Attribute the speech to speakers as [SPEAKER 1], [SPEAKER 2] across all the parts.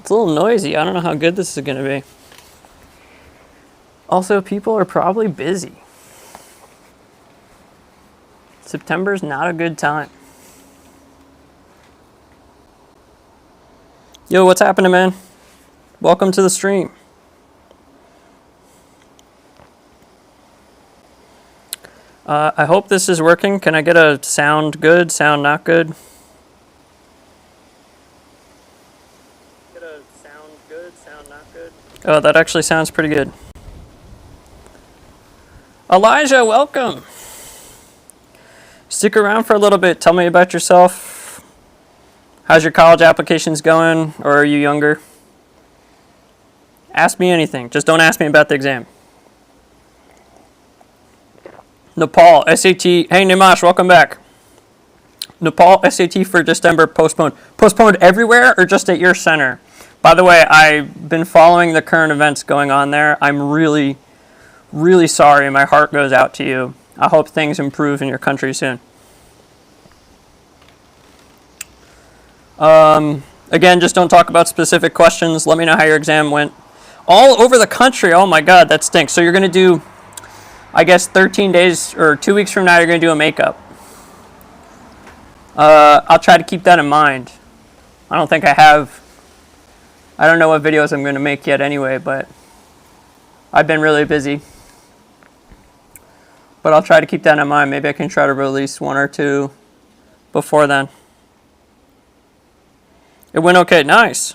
[SPEAKER 1] It's a little noisy. I don't know how good this is going to be. Also, people are probably busy. September's not a good time. Yo, what's happening, man? Welcome to the stream. I hope this is working. Can I get a sound good, sound not good? Get a sound good, sound not good? Oh, that actually sounds pretty good. Elijah, welcome. Stick around for a little bit. Tell me about yourself. How's your college applications going, or are you younger? Ask me anything. Just don't ask me about the exam. Nepal, SAT. Hey, Nimash, welcome back. Nepal, SAT for December postponed. Postponed everywhere or just at your center? By the way, I've been following the current events going on there. I'm really, really sorry. My heart goes out to you. I hope things improve in your country soon. Again, just don't talk about specific questions. Let me know how your exam went. All over the country. Oh my God, that stinks. So you're going to do, I guess, 13 days or 2 weeks from now, you're going to do a makeup. I'll try to keep that in mind. I don't think I have. I don't know what videos I'm going to make yet anyway, but I've been really busy. But I'll try to keep that in mind. Maybe I can try to release 1 or 2 before then. It went okay. Nice.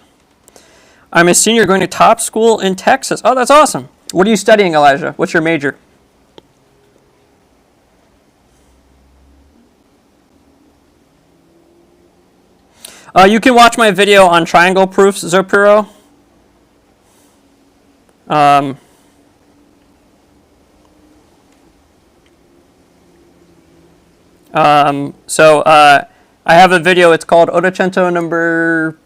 [SPEAKER 1] I'm a senior going to top school in Texas. Oh, that's awesome. What are you studying, Elijah? What's your major? You can watch my video on triangle proofs, Zopuro. I have a video, it's called Ottocento number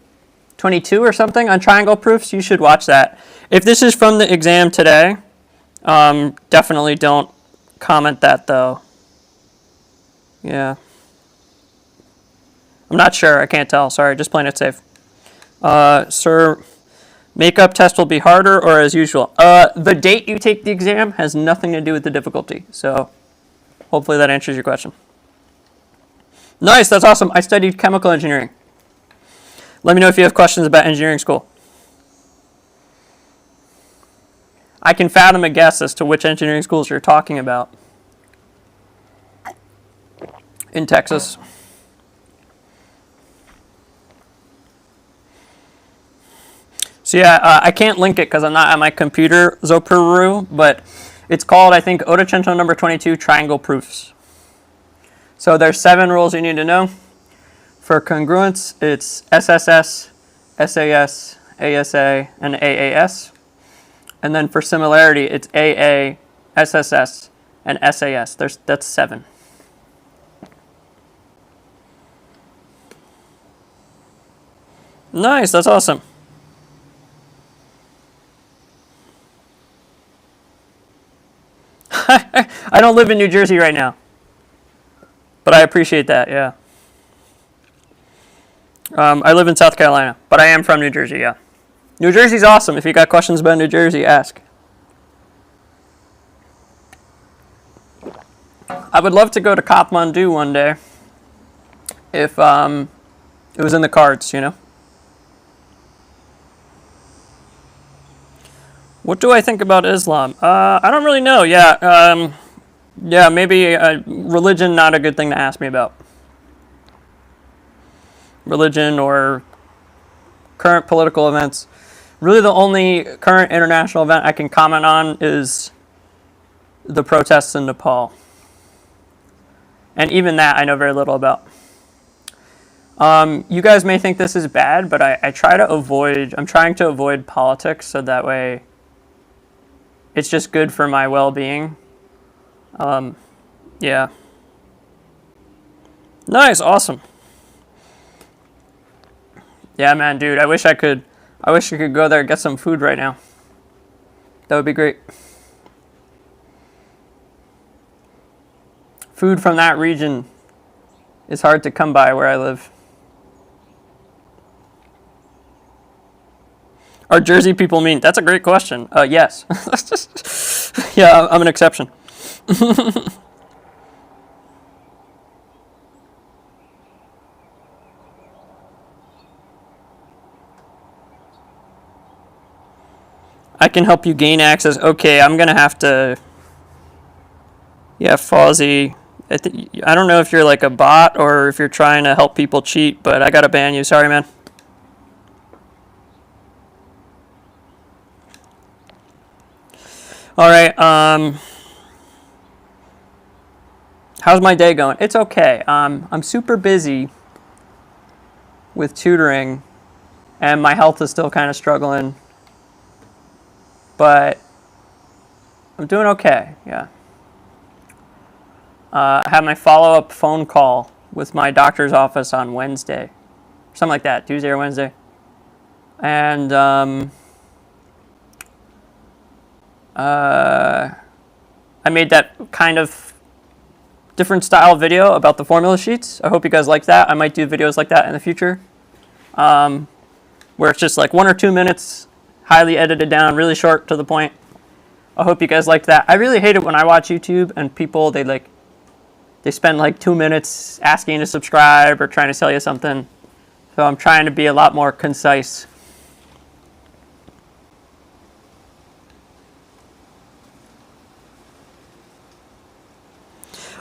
[SPEAKER 1] 22 or something on triangle proofs. You should watch that. If this is from the exam today, definitely don't comment that though. Yeah. I'm not sure, I can't tell, sorry, just playing it safe. Sir, makeup test will be harder or as usual? The date you take the exam has nothing to do with the difficulty, so hopefully that answers your question. Nice, that's awesome. I studied chemical engineering. Let me know if you have questions about engineering school. I can fathom a guess as to which engineering schools you're talking about in Texas. So yeah, I can't link it because I'm not at my computer, Zopuru, but it's called, I think, Ottocento number 22 triangle proofs. So there's 7 rules you need to know. For congruence, it's SSS, SAS, ASA, and AAS. And then for similarity, it's AA, SSS, and SAS. That's 7. Nice, that's awesome. I don't live in New Jersey right now. But I appreciate that, yeah. I live in South Carolina, but I am from New Jersey, yeah. New Jersey's awesome. If you got questions about New Jersey, ask. I would love to go to Kathmandu one day if it was in the cards, you know. What do I think about Islam? I don't really know, yeah. Yeah, maybe religion, not a good thing to ask me about. Religion or current political events. Really the only current international event I can comment on is the protests in Nepal. And even that I know very little about. You guys may think this is bad, but I'm trying to avoid politics so that way it's just good for my well-being. Yeah. Nice, awesome. Yeah, man, dude, I wish I could go there and get some food right now. That would be great. Food from that region is hard to come by where I live. Are Jersey people mean? That's a great question. Yes. Yeah, I'm an exception. I can help you gain access. Okay, I'm gonna have to. Yeah, Fozzie. I don't know if you're like a bot or if you're trying to help people cheat, but I gotta ban you. Sorry, man. All right. How's my day going? It's okay. I'm super busy with tutoring, and my health is still kind of struggling, but I'm doing okay. Yeah. I have my follow-up phone call with my doctor's office on Wednesday, something like that, Tuesday or Wednesday, and I made that kind of different style video about the formula sheets. I hope you guys like that. I might do videos like that in the future, where it's just like 1 or 2 minutes, highly edited down, really short to the point. I hope you guys liked that. I really hate it when I watch YouTube and people, they spend like 2 minutes asking you to subscribe or trying to sell you something. So I'm trying to be a lot more concise.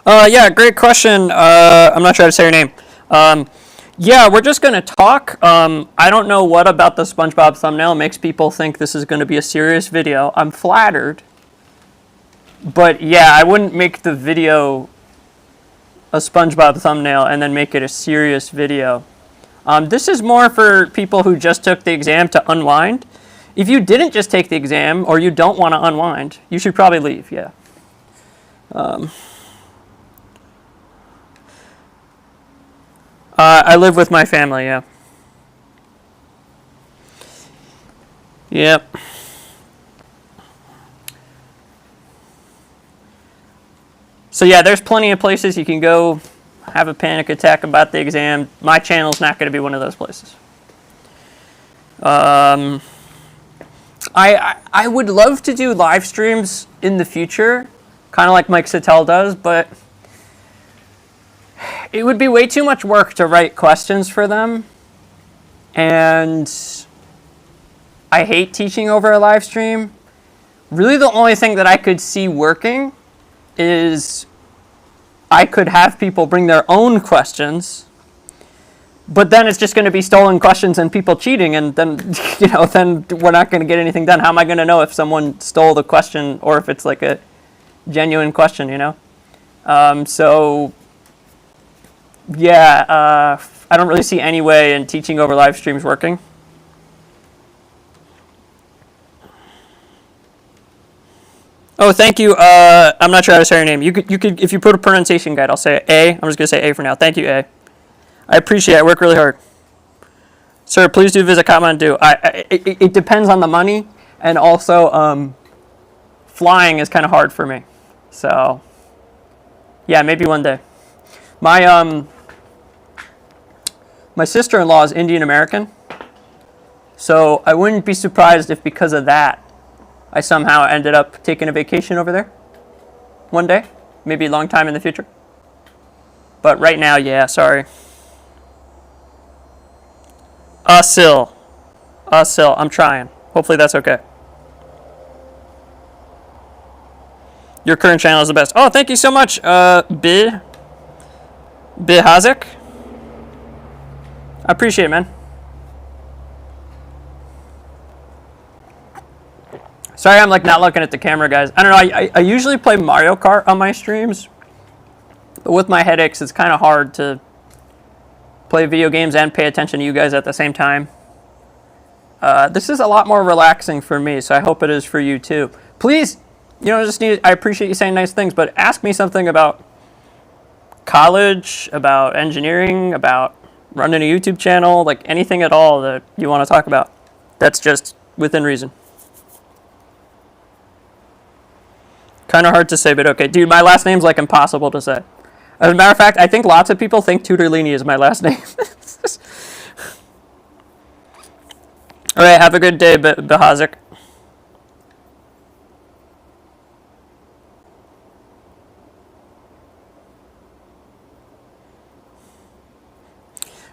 [SPEAKER 1] Yeah, great question. I'm not sure how to say your name. Yeah, we're just going to talk. I don't know what about the SpongeBob thumbnail makes people think this is going to be a serious video. I'm flattered. But yeah, I wouldn't make the video a SpongeBob thumbnail and then make it a serious video. This is more for people who just took the exam to unwind. If you didn't just take the exam or you don't want to unwind, you should probably leave, yeah. I live with my family, yeah. Yep. So yeah, there's plenty of places you can go have a panic attack about the exam. My channel's not going to be one of those places. I would love to do live streams in the future, kind of like Mike Sattel does, but it would be way too much work to write questions for them, and I hate teaching over a live stream. Really, the only thing that I could see working is I could have people bring their own questions, but then it's just going to be stolen questions and people cheating, and then then we're not going to get anything done. How am I going to know if someone stole the question or if it's like a genuine question, So yeah, I don't really see any way in teaching over live streams working. Oh, thank you. I'm not sure how to say your name. You could, if you put a pronunciation guide, I'll say A. I'm just gonna say A for now. Thank you, A. I appreciate it. I work really hard. Sir, please do visit Kathmandu. It depends on the money, and also flying is kind of hard for me. So yeah, maybe one day. My sister-in-law is Indian American, so I wouldn't be surprised if because of that I somehow ended up taking a vacation over there one day, maybe a long time in the future. But right now, yeah, sorry. Asil, I'm trying. Hopefully that's okay. Your current channel is the best. Oh, thank you so much, Bihazik. I appreciate it, man. Sorry, I'm like not looking at the camera, guys. I don't know. I usually play Mario Kart on my streams, but with my headaches, it's kind of hard to play video games and pay attention to you guys at the same time. This is a lot more relaxing for me, so I hope it is for you too. Please, I appreciate you saying nice things, but ask me something about college, about engineering, about running a YouTube channel, like anything at all that you want to talk about. That's just within reason. Kind of hard to say, but okay. Dude, my last name's like impossible to say. As a matter of fact, I think lots of people think Tutorlini is my last name. All right, have a good day, Behazik.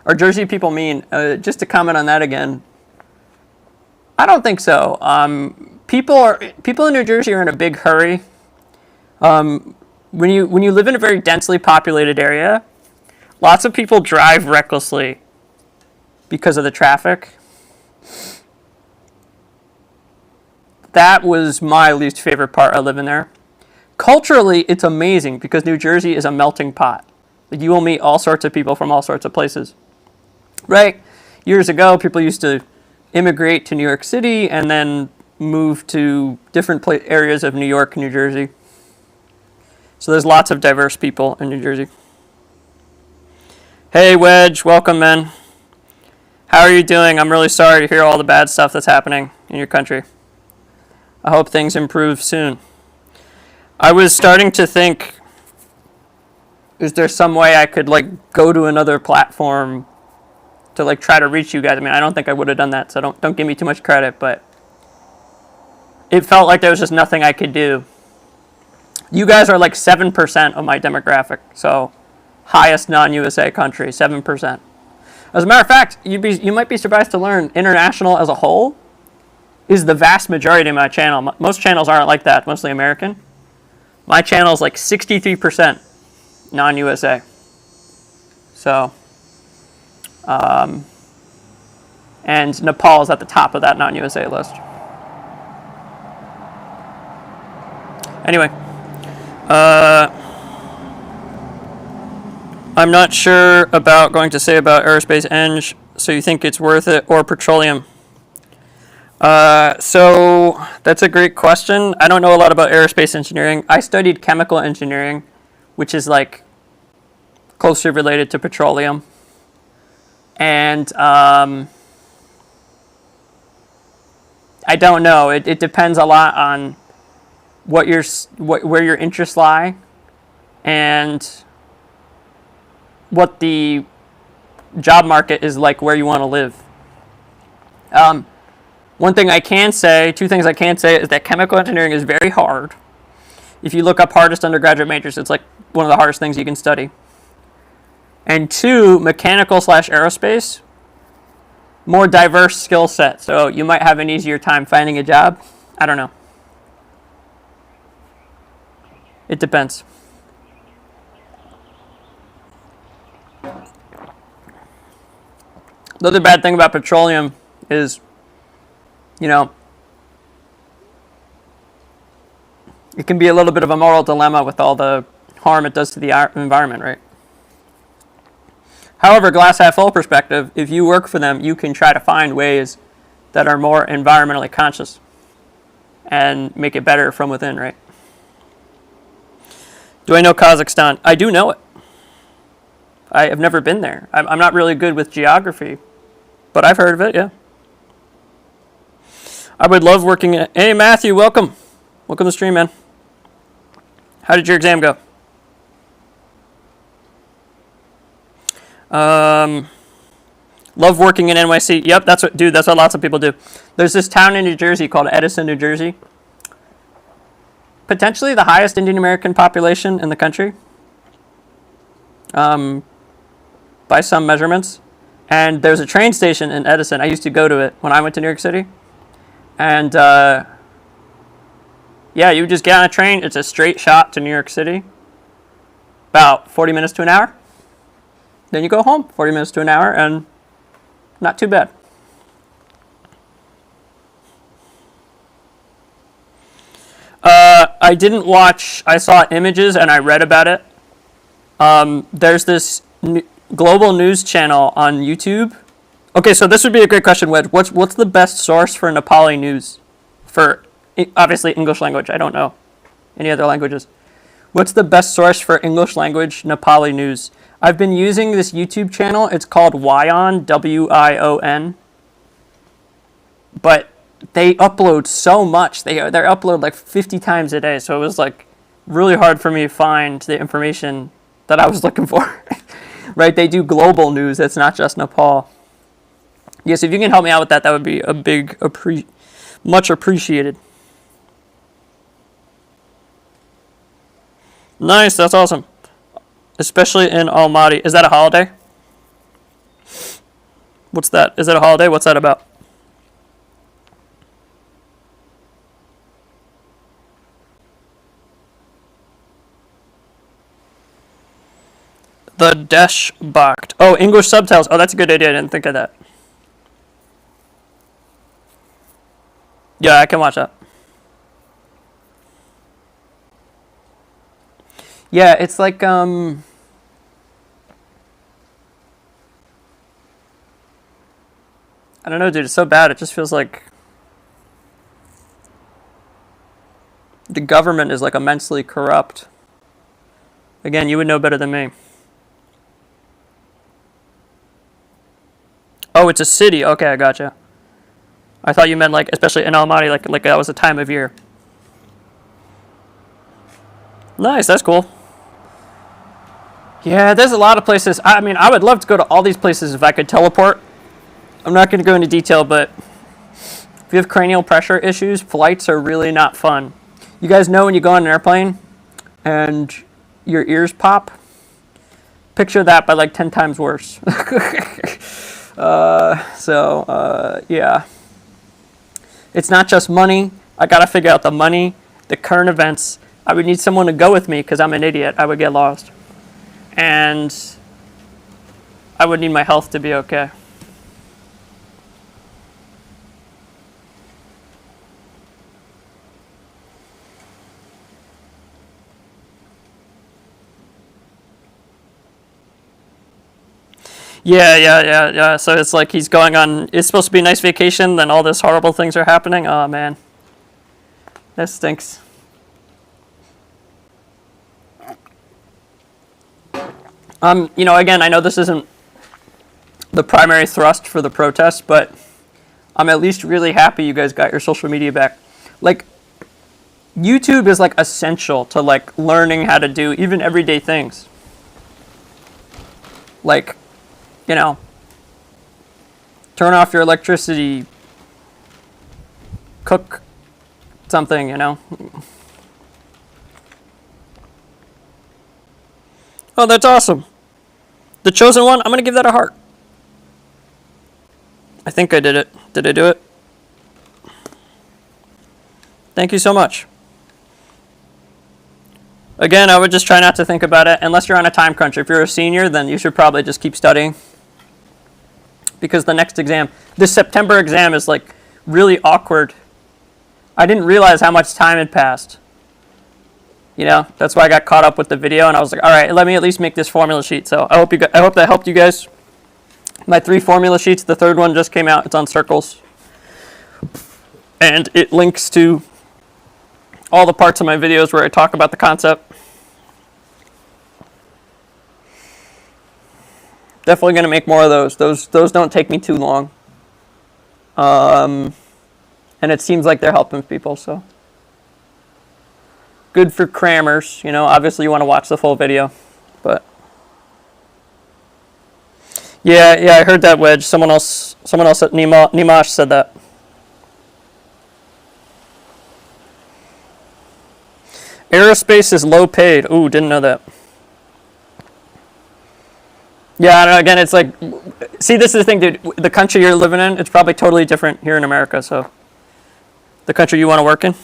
[SPEAKER 1] Are Jersey people mean? Just to comment on that again, I don't think so. People in New Jersey are in a big hurry. When you live in a very densely populated area, lots of people drive recklessly because of the traffic. That was my least favorite part of living there. Culturally, it's amazing because New Jersey is a melting pot. Like, you will meet all sorts of people from all sorts of places. Right? Years ago, people used to immigrate to New York City and then move to different areas of New York and New Jersey. So there's lots of diverse people in New Jersey. Hey, Wedge, welcome, man. How are you doing? I'm really sorry to hear all the bad stuff that's happening in your country. I hope things improve soon. I was starting to think, is there some way I could go to another platform to try to reach you guys? I mean, I don't think I would have done that, so don't give me too much credit, but it felt like there was just nothing I could do. You guys are 7% of my demographic, so highest non-USA country, 7%. As a matter of fact, you might be surprised to learn international as a whole is the vast majority of my channel. Most channels aren't like that, mostly American. My channel is 63% non-USA. So, and Nepal is at the top of that non-USA list. Anyway, I'm not sure about going to say about aerospace eng, so you think it's worth it, or petroleum? So that's a great question. I don't know a lot about aerospace engineering. I studied chemical engineering, which is closely related to petroleum. And I don't know. It depends a lot on where your interests lie and what the job market is like where you want to live. One thing I can say, two things I can say, is that chemical engineering is very hard. If you look up hardest undergraduate majors, it's one of the hardest things you can study. And two, mechanical/aerospace, more diverse skill set. So you might have an easier time finding a job. I don't know. It depends. The other bad thing about petroleum is, it can be a little bit of a moral dilemma with all the harm it does to the environment, right? However, glass half full perspective, if you work for them, you can try to find ways that are more environmentally conscious and make it better from within, right? Do I know Kazakhstan? I do know it. I have never been there. I'm not really good with geography, but I've heard of it, yeah. I would love working at... Hey, Matthew, welcome. Welcome to the stream, man. How did your exam go? Love working in NYC. Yep, that's what lots of people do. There's this town in New Jersey called Edison, New Jersey. Potentially the highest Indian American population in the country. By some measurements. And there's a train station in Edison. I used to go to it when I went to New York City. And yeah, you just get on a train. It's a straight shot to New York City. About 40 minutes to an hour. Then you go home, 40 minutes to an hour, and not too bad. I didn't watch, I saw images and I read about it. There's this global news channel on YouTube. Okay, so this would be a great question, Wedge. What's the best source for Nepali news? For, obviously, English language. I don't know any other languages. What's the best source for English language Nepali news? I've been using this YouTube channel. It's called Wion, W-I-O-N. But they upload so much. They upload 50 times a day. So it was really hard for me to find the information that I was looking for. Right? They do global news. It's not just Nepal. Yes, if you can help me out with that, that would be much appreciated. Nice, that's awesome. Especially in Almaty. Is that a holiday? What's that? Is that a holiday? What's that about? The Deshbacht. Oh, English subtitles. Oh, that's a good idea. I didn't think of that. Yeah, I can watch that. Yeah, it's like I don't know, dude. It's so bad. It just feels like the government is like immensely corrupt. Again, you would know better than me. Oh, it's a city. Okay, I gotcha. I thought you meant like, especially in Almaty, like that was a time of year. Nice, that's cool. Yeah, there's a lot of places. I mean, I would love to go to all these places if I could teleport. I'm not going to go into detail, but if you have cranial pressure issues, flights are really not fun. You guys know when you go on an airplane and your ears pop? Picture that, but like 10 times worse. Yeah. It's not just money. I got to figure out the money, the current events. I would need someone to go with me because I'm an idiot. I would get lost. And I would need my health to be okay. Yeah. So it's like he's going on, it's supposed to be a nice vacation, then all this horrible things are happening. Oh, man. That stinks. Again, I know this isn't the primary thrust for the protest, but I'm at least really happy you guys got your social media back. Like, YouTube is like essential to like learning how to do even everyday things. Like, turn off your electricity, cook something, Oh, that's awesome. The chosen one, I'm going to give that a heart. I think I did it. Did I do it? Thank you so much. Again, I would just try not to think about it unless you're on a time crunch. If you're a senior, then you should probably just keep studying. Because the next exam, this September exam is like really awkward. I didn't realize how much time had passed. That's why I got caught up with the video and I was like, all right, let me at least make this formula sheet. So I hope that helped you guys. My 3 formula sheets, the third one just came out. It's on circles. And it links to all the parts of my videos where I talk about the concept. Definitely going to make more of those. Those don't take me too long. And it seems like they're helping people, so. Good for crammers, obviously you want to watch the full video, but. Yeah, I heard that, Wedge. Someone else at Nimash said that. Aerospace is low paid. Ooh, didn't know that. Yeah, I don't know, again, it's like, see, this is the thing, dude. The country you're living in, it's probably totally different here in America, so. The country you want to work in?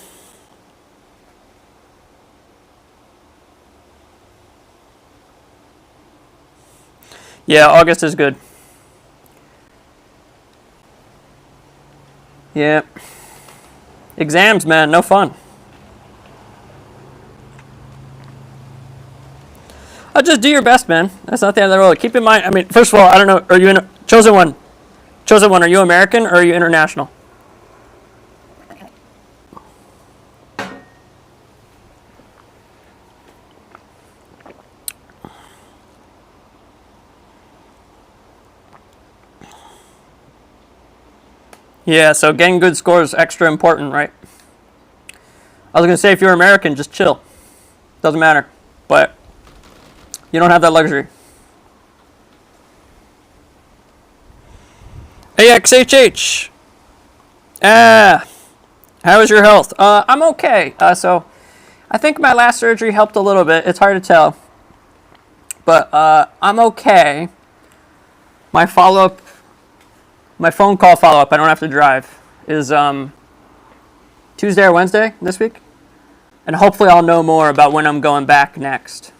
[SPEAKER 1] Yeah, August is good. Yeah. Exams, man, no fun. Just do your best, man. That's not the end of the world. Keep in mind, I mean, first of all, I don't know, are you in Chosen One? Chosen One, are you American or are you international? Yeah, so getting good scores is extra important, right? I was going to say, if you're American, just chill. Doesn't matter. But you don't have that luxury. AXHH. How is your health? I'm okay. So I think my last surgery helped a little bit. It's hard to tell. But I'm okay. My follow-up, my phone call follow-up, I don't have to drive, is Tuesday or Wednesday this week. And hopefully I'll know more about when I'm going back next.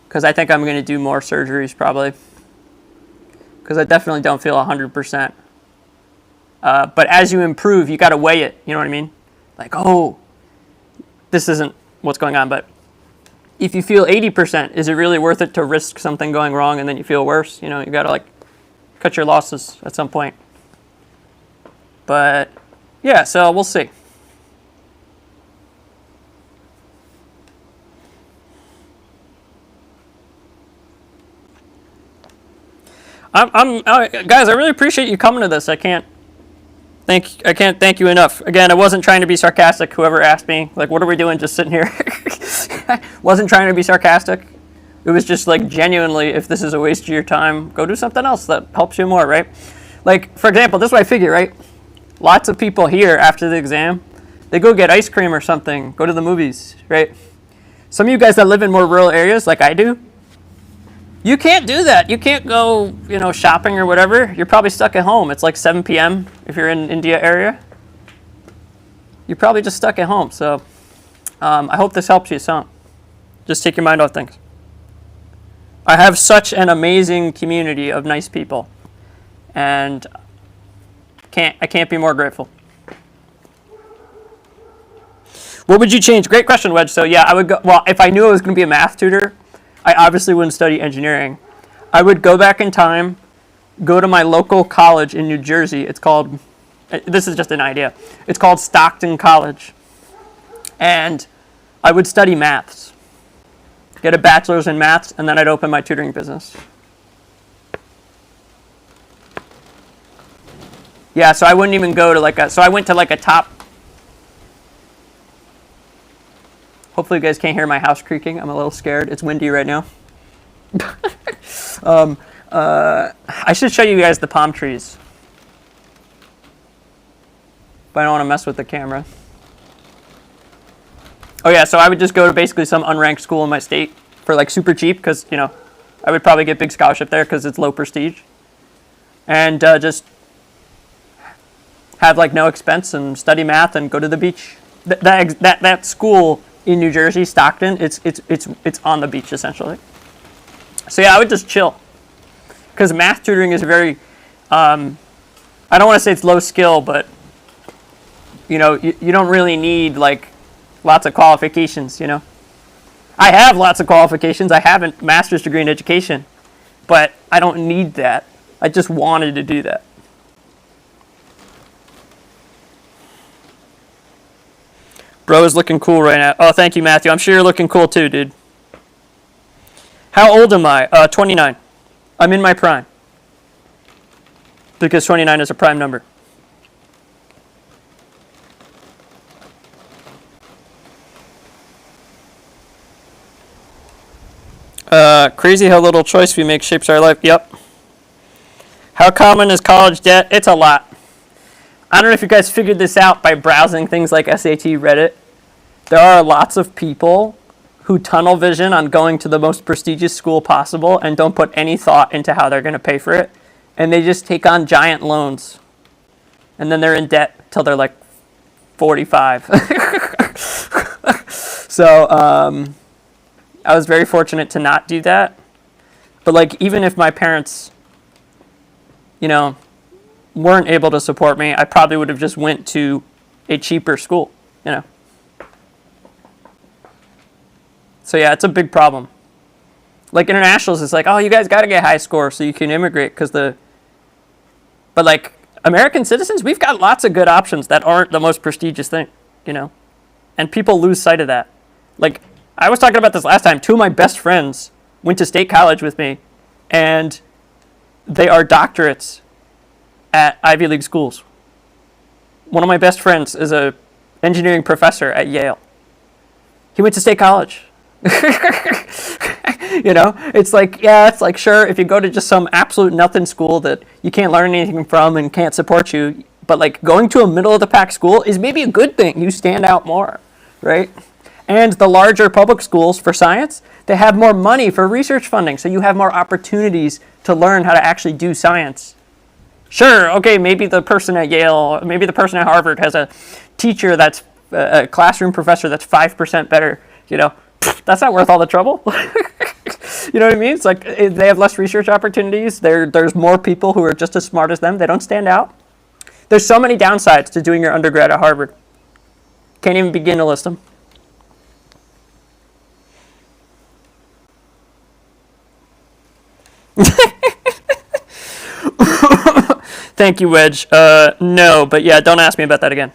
[SPEAKER 1] Because I think I'm going to do more surgeries probably. Because I definitely don't feel 100%. But as you improve, you got to weigh it. You know what I mean? Like, oh, this isn't what's going on. But if you feel 80%, is it really worth it to risk something going wrong and then you feel worse? You know, you got to like cut your losses at some point. But yeah, so we'll see. Guys, I really appreciate you coming to this. I can't thank you enough. Again, I wasn't trying to be sarcastic. Whoever asked me, like, what are we doing just sitting here? Wasn't trying to be sarcastic. It was just like, genuinely, if this is a waste of your time, go do something else that helps you more, right? Like, for example, this is what I figure, right? Lots of people here after the exam, they go get ice cream or something, go to the movies, right? Some of you guys that live in more rural areas like I do, you can't do that. You can't go, shopping or whatever. You're probably stuck at home. It's like 7 p.m. if you're in India area. You're probably just stuck at home. So I hope this helps you some. Just take your mind off things. I have such an amazing community of nice people. And I can't be more grateful. What would you change? Great question, Wedge. So yeah, I would go, well, if I knew I was going to be a math tutor, I obviously wouldn't study engineering. I would go back in time, go to my local college in New Jersey. It's called, this is just an idea, it's called Stockton College. And I would study maths, get a bachelor's in maths, and then I'd open my tutoring business. Yeah, so I wouldn't even go to so I went to a top, hopefully you guys can't hear my house creaking. I'm a little scared. It's windy right now. I should show you guys the palm trees. But I don't want to mess with the camera. Oh yeah, so I would just go to basically some unranked school in my state for like super cheap because, I would probably get big scholarship there because it's low prestige. And just have like no expense and study math and go to the beach. That school in New Jersey, Stockton, it's on the beach essentially. So yeah, I would just chill, because math tutoring is very, I don't want to say it's low skill, but you don't really need like lots of qualifications. I have lots of qualifications. I have a master's degree in education, but I don't need that. I just wanted to do that. Bro is looking cool right now. Oh, thank you, Matthew. I'm sure you're looking cool too, dude. How old am I? 29. I'm in my prime. Because 29 is a prime number. Crazy how little choice we make shapes our life. Yep. How common is college debt? It's a lot. I don't know if you guys figured this out by browsing things like SAT, Reddit. There are lots of people who tunnel vision on going to the most prestigious school possible and don't put any thought into how they're going to pay for it. And they just take on giant loans. And then they're in debt till they're like 45. So I was very fortunate to not do that. But like, even if my parents, weren't able to support me, I probably would have just went to a cheaper school, So yeah, it's a big problem. Like internationals, it's like, oh, you guys got to get high score so you can immigrate, but like American citizens, we've got lots of good options that aren't the most prestigious thing, and people lose sight of that. Like I was talking about this last time, 2 of my best friends went to state college with me, and they are doctorates at Ivy League schools. One of my best friends is a engineering professor at Yale. He went to state college. You know, it's like, yeah, it's like, sure, if you go to just some absolute nothing school that you can't learn anything from and can't support you, but like going to a middle of the pack school is maybe a good thing. You stand out more, right? And the larger public schools for science, they have more money for research funding, so you have more opportunities to learn how to actually do science. Sure, okay, maybe the person at Yale, maybe the person at Harvard has a teacher that's a classroom professor that's 5% better, you know, that's not worth all the trouble. You know what I mean? It's like they have less research opportunities. There's more people who are just as smart as them. They don't stand out. There's so many downsides to doing your undergrad at Harvard. Can't even begin to list them. Thank you, Wedge. No, but yeah, don't ask me about that again.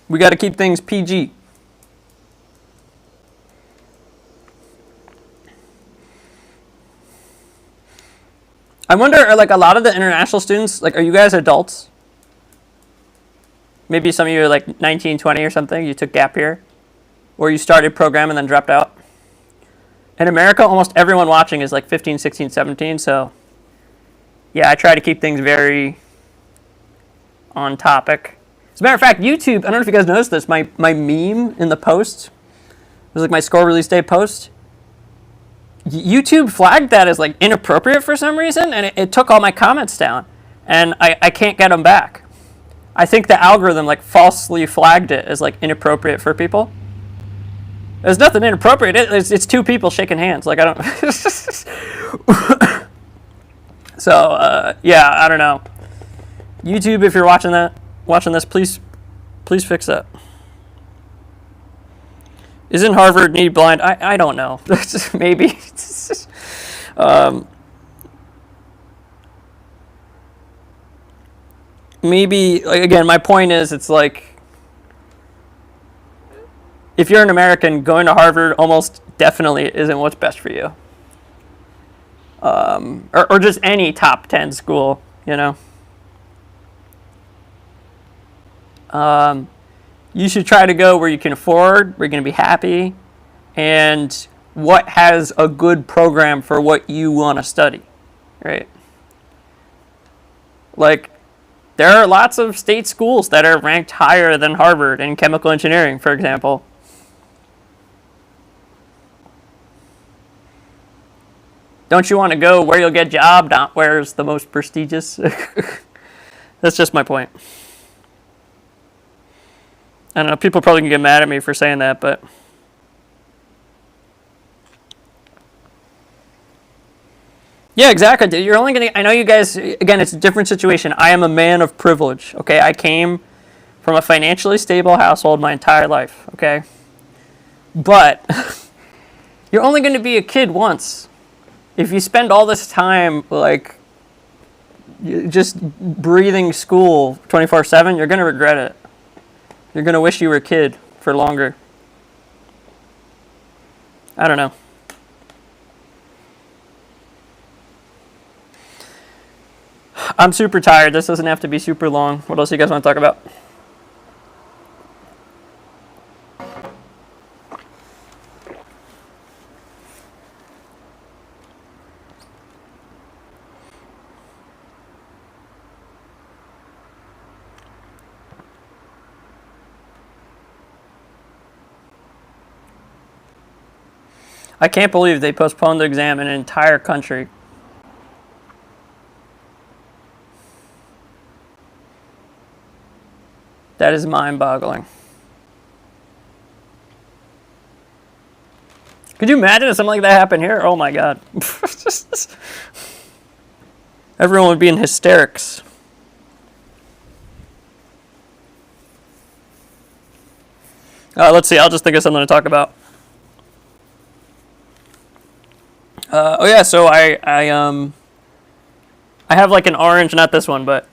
[SPEAKER 1] We got to keep things PG. I wonder, are like a lot of the international students, like, are you guys adults? Maybe some of you are like 19, 20 or something. You took gap year, or you started program and then dropped out. In America, almost everyone watching is like 15, 16, 17. So yeah, I try to keep things very on topic. As a matter of fact, YouTube, I don't know if you guys noticed this, my meme in the post, it was like my score release day post. YouTube flagged that as like inappropriate for some reason, and it took all my comments down, and I can't get them back. I think the algorithm like falsely flagged it as like inappropriate for people. There's nothing inappropriate. It's two people shaking hands. Like, I don't. So yeah, I don't know. YouTube, if you're watching this, please fix that. Isn't Harvard need blind? I don't know. Maybe. Maybe, like, again, my point is, it's like, if you're an American, going to Harvard almost definitely isn't what's best for you. Or just any top 10 school, you know. You should try to go where you can afford, where you're going to be happy, and what has a good program for what you want to study, right? Like, there are lots of state schools that are ranked higher than Harvard in chemical engineering, for example. Don't you want to go where you'll get a job, not where's the most prestigious? That's just my point. I don't know, people probably can get mad at me for saying that, but yeah, exactly. Dude. You're only I know you guys, again, it's a different situation. I am a man of privilege, okay? I came from a financially stable household my entire life, okay? But you're only going to be a kid once. If you spend all this time, like, just breathing school 24/7, you're going to regret it. You're going to wish you were a kid for longer. I don't know. I'm super tired. This doesn't have to be super long. What else do you guys want to talk about? I can't believe they postponed the exam in an entire country. That is mind-boggling. Could you imagine if something like that happened here? Oh my God. Everyone would be in hysterics. Let's see, I'll just think of something to talk about. Oh yeah, so I have like an orange, not this one, but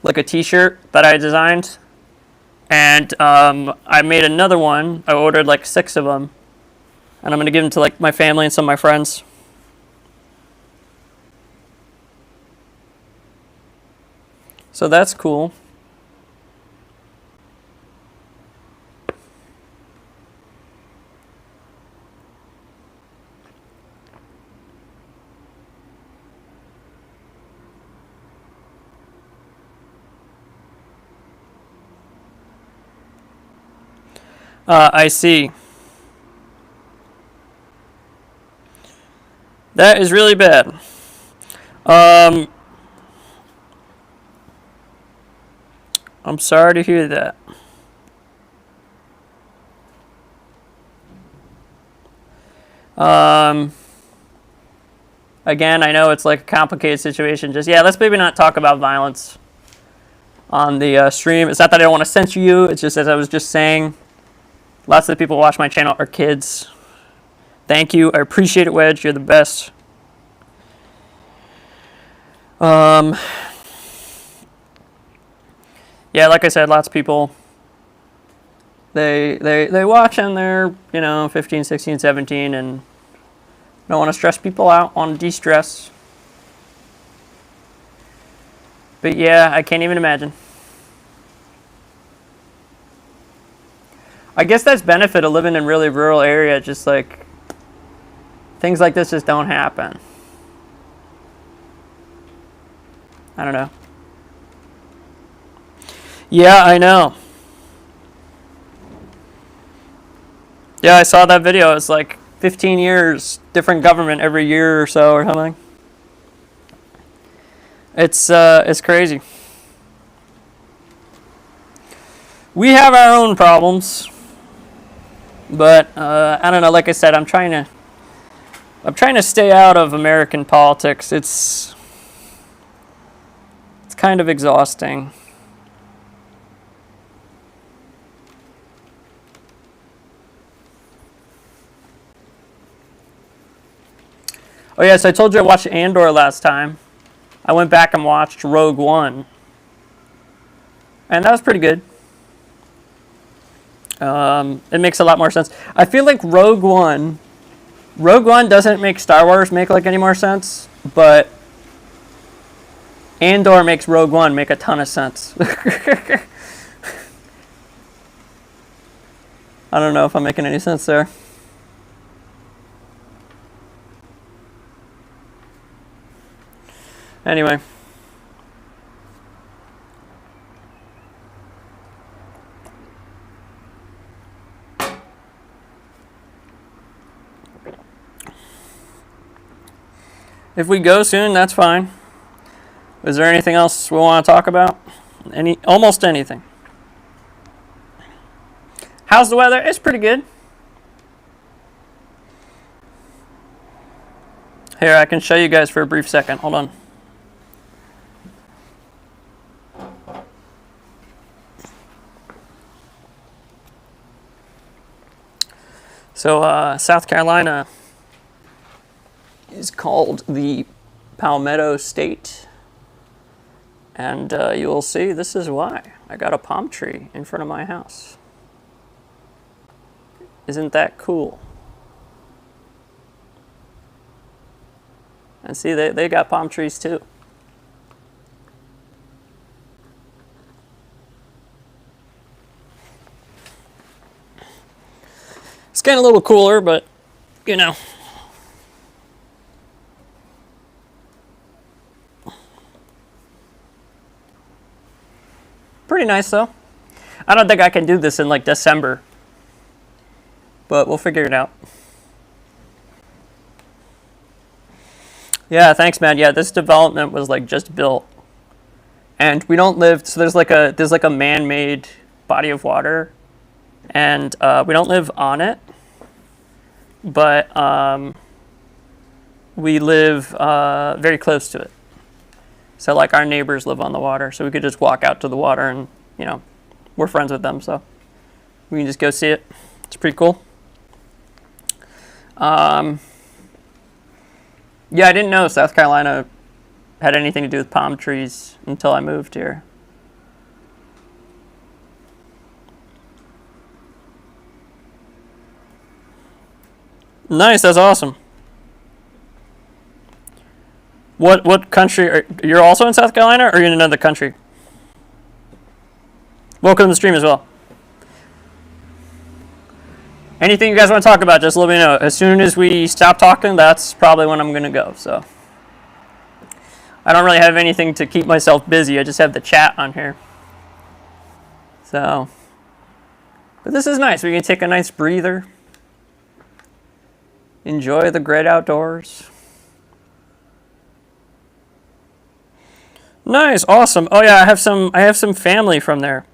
[SPEAKER 1] like a t-shirt that I designed, and I made another one. I ordered like 6 of them, and I'm gonna give them to like my family and some of my friends. So that's cool. I see. That is really bad. I'm sorry to hear that. Again, I know it's like a complicated situation. Just, yeah, let's maybe not talk about violence on the stream. It's not that I don't want to censor you. It's just, as I was just saying, lots of the people who watch my channel are kids. Thank you. I appreciate it, Wedge. You're the best. Yeah, like I said, lots of people, they watch and they're, 15, 16, 17, and don't want to stress people out, want to de-stress. But yeah, I can't even imagine. I guess that's benefit of living in really rural area, just like things like this just don't happen. I don't know. Yeah, I know. Yeah, I saw that video. It's like 15 years, different government every year or so or something. It's crazy. We have our own problems, but I don't know. Like I said, I'm trying to stay out of American politics. It's kind of exhausting. Oh yes, I told you I watched Andor last time. I went back and watched Rogue One, and that was pretty good. It makes a lot more sense. I feel like Rogue One doesn't make Star Wars make like any more sense, but Andor makes Rogue One make a ton of sense. I don't know if I'm making any sense there. Anyway. If we go soon, that's fine. Is there anything else we want to talk about? Almost anything. How's the weather? It's pretty good. Here, I can show you guys for a brief second. Hold on. So, South Carolina is called the Palmetto State. And you will see this is why. I got a palm tree in front of my house. Isn't that cool? And see, they got palm trees too. It's getting a little cooler, but, Pretty nice, though. I don't think I can do this in, like, December. But we'll figure it out. Yeah, thanks, man. Yeah, this development was, like, just built. And we don't live... So there's like a man-made body of water. And we don't live on it. But we live very close to it. So, like, our neighbors live on the water, so we could just walk out to the water and, we're friends with them, so we can just go see it. It's pretty cool. Yeah, I didn't know South Carolina had anything to do with palm trees until I moved here. Nice, that's awesome. What country? You're also in South Carolina, or are you in another country? Welcome to the stream as well. Anything you guys want to talk about, just let me know. As soon as we stop talking, that's probably when I'm going to go. So I don't really have anything to keep myself busy. I just have the chat on here. So But this is nice. We can take a nice breather. Enjoy the great outdoors. Nice, awesome. Oh yeah, I have some family from there.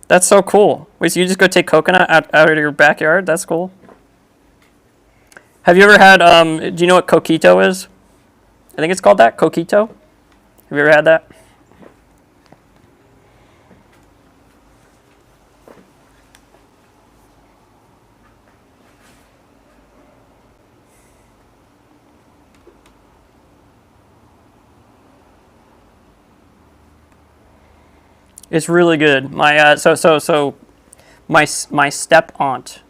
[SPEAKER 1] That's so cool. Wait, so you just go take coconut out of your backyard? That's cool. Have you ever had do you know what coquito is? I think it's called that, coquito. Have you ever had that? It's really good. My my step aunt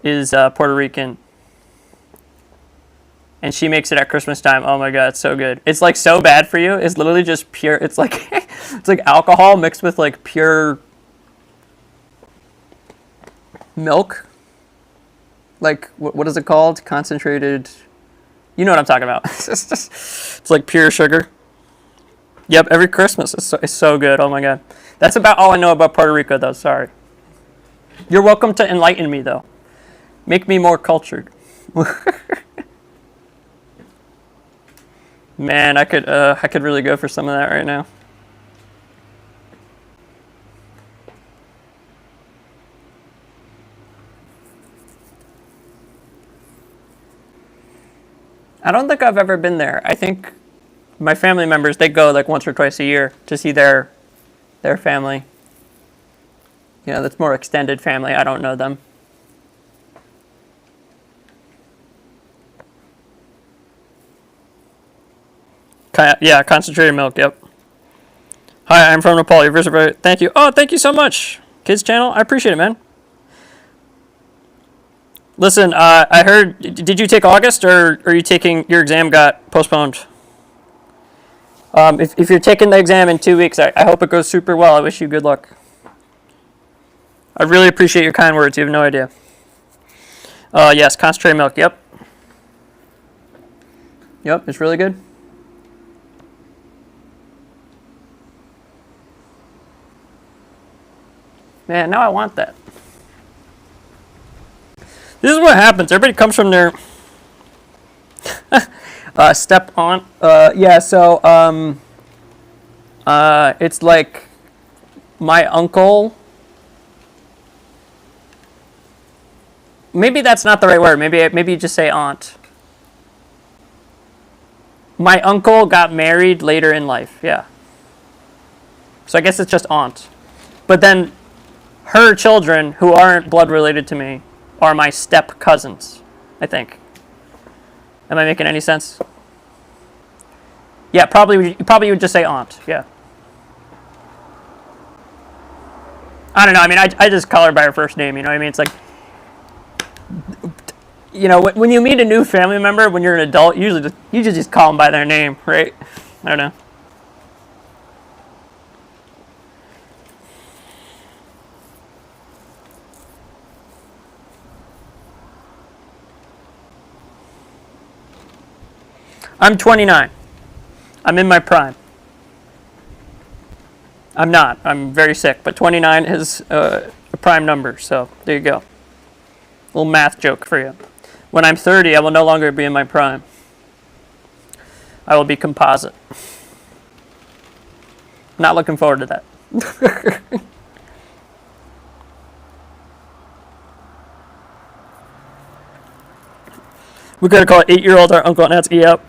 [SPEAKER 1] is Puerto Rican, and she makes it at Christmas time. Oh my god, it's so good. It's like so bad for you. It's literally just pure. It's like it's like alcohol mixed with like pure milk. Like what is it called? Concentrated. You know what I'm talking about. It's like pure sugar. Yep, every Christmas. It's so good. Oh my god. That's about all I know about Puerto Rico, though. Sorry. You're welcome to enlighten me, though. Make me more cultured. Man, I could really go for some of that right now. I don't think I've ever been there. I think my family members, they go like once or twice a year to see their family. You know, that's more extended family. I don't know them. Yeah, concentrated milk. Yep. Hi, I'm from Nepal. Your visit. Thank you. Oh, thank you so much, Kids Channel. I appreciate it, man. Listen, I heard. Did you take August, or are you taking your exam? Got postponed. If you're taking the exam in 2 weeks, I hope it goes super well. I wish you good luck. I really appreciate your kind words. You have no idea. Yes, concentrated milk. Yep. Yep, it's really good. Man, now I want that. This is what happens. Everybody comes from their step aunt. Yeah, so it's like my uncle. Maybe that's not the right word. Maybe you just say aunt. My uncle got married later in life. Yeah. So I guess it's just aunt. But then her children, who aren't blood related to me, are my step cousins, I think. Am I making any sense? Yeah, probably you would just say aunt. Yeah. I don't know. I mean, I just call her by her first name. You know what I mean? It's like, you know, when you meet a new family member when you're an adult, you just call them by their name, right? I don't know. I'm 29. I'm in my prime. I'm not. I'm very sick, but 29 is a prime number, so there you go. Little math joke for you. When I'm 30, I will no longer be in my prime. I will be composite. Not looking forward to that. We gotta call it 8-year-old our Uncle Natsky. Yep.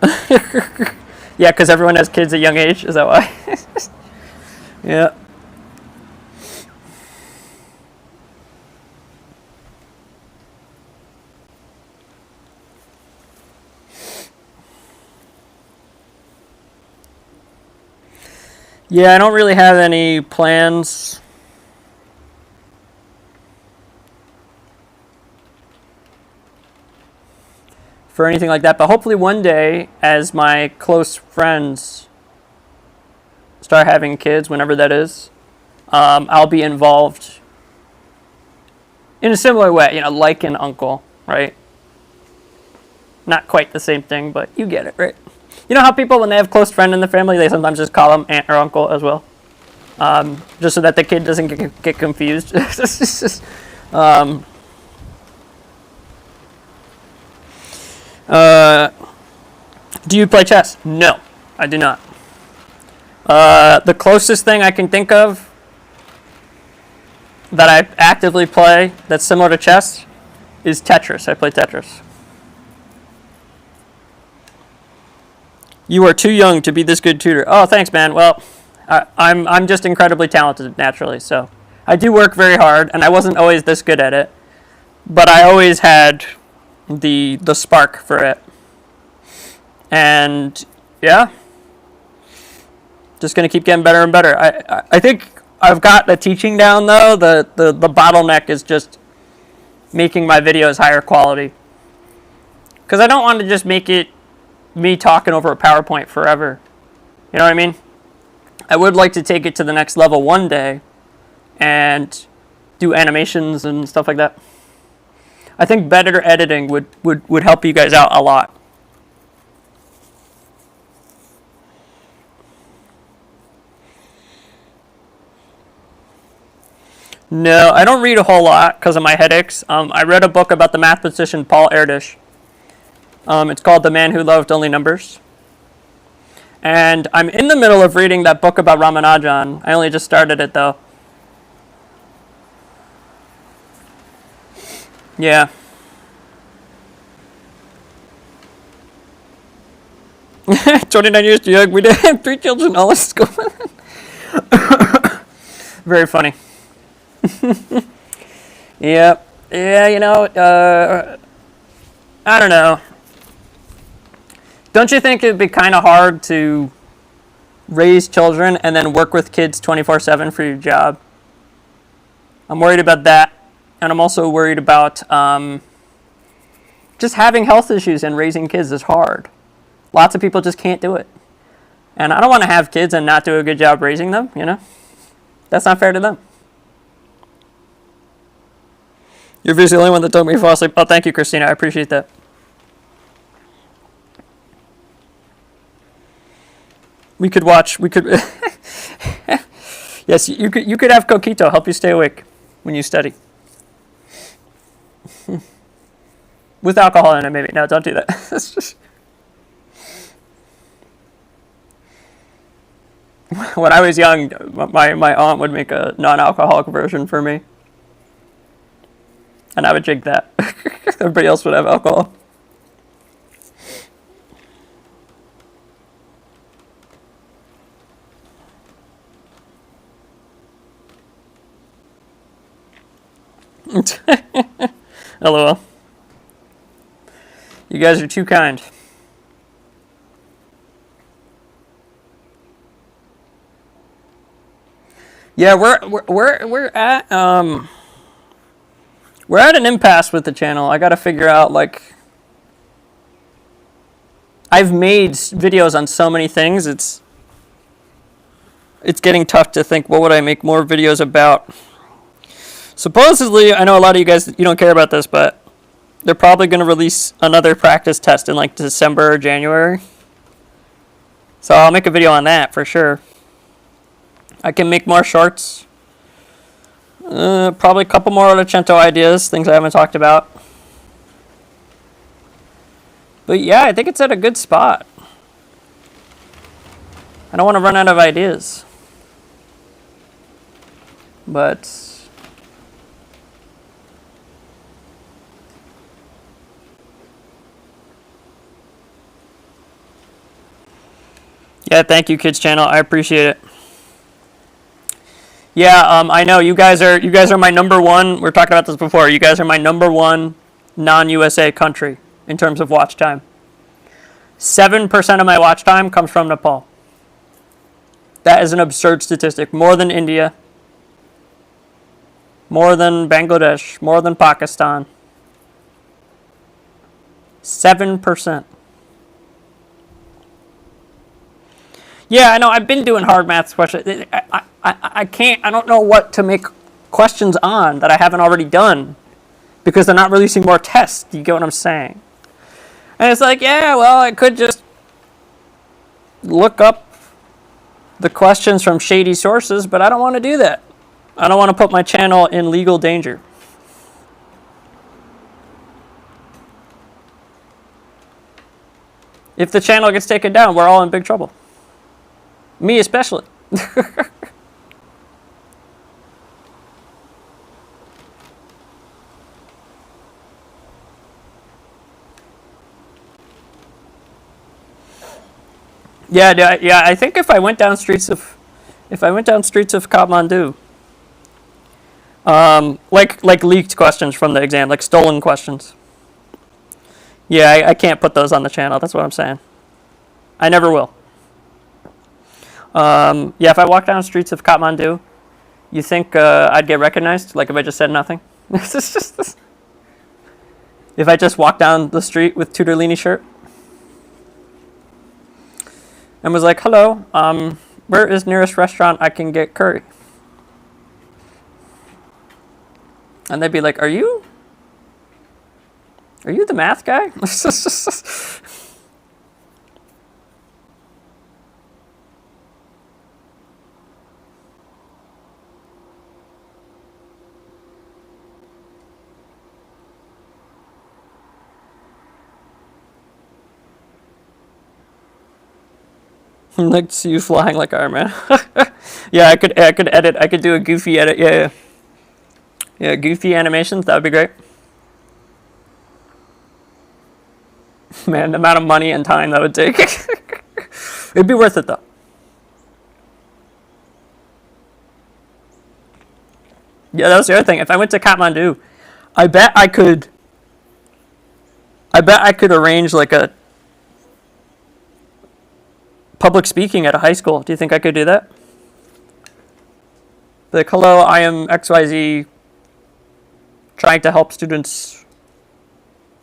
[SPEAKER 1] Yeah, because everyone has kids at a young age. Is that why? Yeah. Yeah, I don't really have any plans. For anything like that, but hopefully one day, as my close friends start having kids, whenever that is, I'll be involved in a similar way, you know, like an uncle, right? Not quite the same thing, but you get it, right? You know how people, when they have a close friend in the family, they sometimes just call them aunt or uncle as well? just so that the kid doesn't get confused. um, do you play chess? No, I do not. The closest thing I can think of that I actively play that's similar to chess is Tetris. I play Tetris. You are too young to be this good tutor. Oh, thanks, man. Well, I'm just incredibly talented naturally, so I do work very hard, and I wasn't always this good at it, but I always had the spark for it. And yeah, just gonna keep getting better and better. I think I've got the teaching down though. The bottleneck is just making my videos higher quality, because I don't want to just make it me talking over a PowerPoint forever. You know what I mean? I would like to take it to the next level one day and do animations and stuff like that. I think better editing would help you guys out a lot. No, I don't read a whole lot because of my headaches. I read a book about the mathematician Paul Erdős. It's called The Man Who Loved Only Numbers. And I'm in the middle of reading that book about Ramanujan. I only just started it though. Yeah. "29 years too young. We didn't have 3 children. All this school." Very funny. Yep. Yeah, I don't know. Don't you think it'd be kind of hard to raise children and then work with kids 24/7 for your job? I'm worried about that. And I'm also worried about just having health issues and raising kids is hard. Lots of people just can't do it. And I don't want to have kids and not do a good job raising them, That's not fair to them. You're the only one that told me to fall asleep. Oh, thank you, Christina. I appreciate that. We could yes, you could have Coquito help you stay awake when you study. With alcohol in it, maybe. No, don't do that. When I was young, my aunt would make a non-alcoholic version for me. And I would drink that. Everybody else would have alcohol. LOL. You guys are too kind. Yeah, we're at an impasse with the channel. I gotta figure out, I've made videos on so many things. It's getting tough to think, what would I make more videos about? Supposedly, I know a lot of you guys, you don't care about this, but they're probably going to release another practice test in December or January. So I'll make a video on that for sure. I can make more shorts. Probably a couple more Ottocento ideas, things I haven't talked about. But yeah, I think it's at a good spot. I don't want to run out of ideas. But yeah, thank you, Kids Channel. I appreciate it. Yeah, I know you guys are my number one. We're talking about this before. You guys are my number one non-USA country in terms of watch time. 7% of my watch time comes from Nepal. That is an absurd statistic. More than India, more than Bangladesh, more than Pakistan. 7%. Yeah, I know. I've been doing hard maths questions. I can't. I don't know what to make questions on that I haven't already done, because they're not releasing more tests. Do you get what I'm saying? And it's yeah, well, I could just look up the questions from shady sources, but I don't want to do that. I don't want to put my channel in legal danger. If the channel gets taken down, we're all in big trouble. Me especially. Yeah. I think if I went down streets of Kathmandu, like leaked questions from the exam, like stolen questions. Yeah, I can't put those on the channel. That's what I'm saying. I never will. Yeah, if I walk down streets of Kathmandu, you think I'd get recognized? Like if I just said nothing? If I just walked down the street with Tudorlini shirt and was like, "Hello, where is nearest restaurant I can get curry?" And they'd be like, "Are you the math guy?" Like to see you flying like Iron Man. Yeah, I could edit. I could do a goofy edit. Yeah, goofy animations. That would be great. Man, the amount of money and time that would take. It'd be worth it though. Yeah, that was the other thing. If I went to Kathmandu, I bet I could arrange like a public speaking at a high school. Do you think I could do that? Like, hello, I am XYZ trying to help students.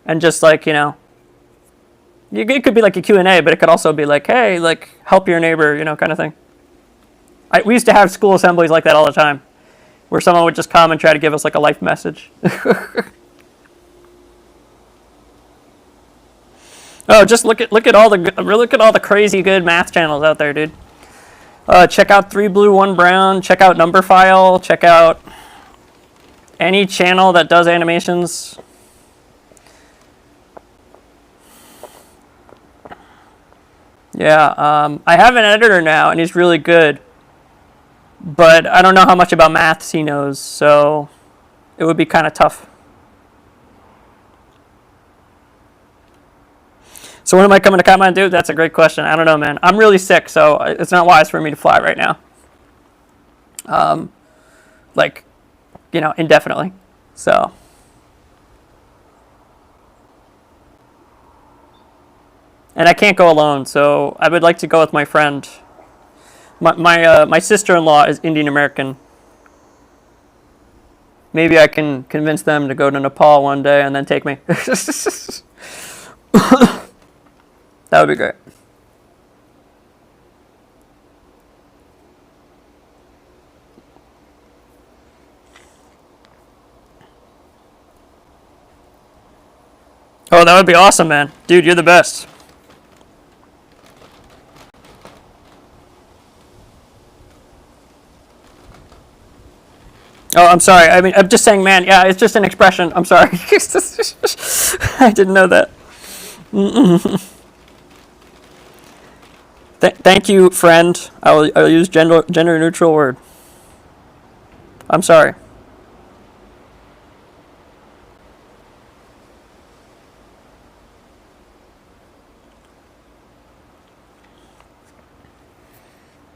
[SPEAKER 1] And just like, it could be like a Q&A, but it could also be like, hey, like, help your neighbor, kind of thing. We used to have school assemblies like that all the time, where someone would just come and try to give us like a life message. Oh, just look at all the crazy good math channels out there, dude. Check out 3 Blue 1 Brown. Check out Numberphile. Check out any channel that does animations. Yeah, I have an editor now, and he's really good. But I don't know how much about maths he knows, so it would be kind of tough. So when am I coming to Kathmandu? That's a great question. I don't know, man. I'm really sick, so it's not wise for me to fly right now. Indefinitely. So. And I can't go alone, so I would like to go with my friend. My sister-in-law is Indian American. Maybe I can convince them to go to Nepal one day and then take me. That would be great. Oh, that would be awesome, man. Dude, you're the best. Oh, I'm sorry. I mean, I'm just saying, man. Yeah, it's just an expression. I'm sorry. I didn't know that. Thank you, friend. I'll use gender neutral word. I'm sorry.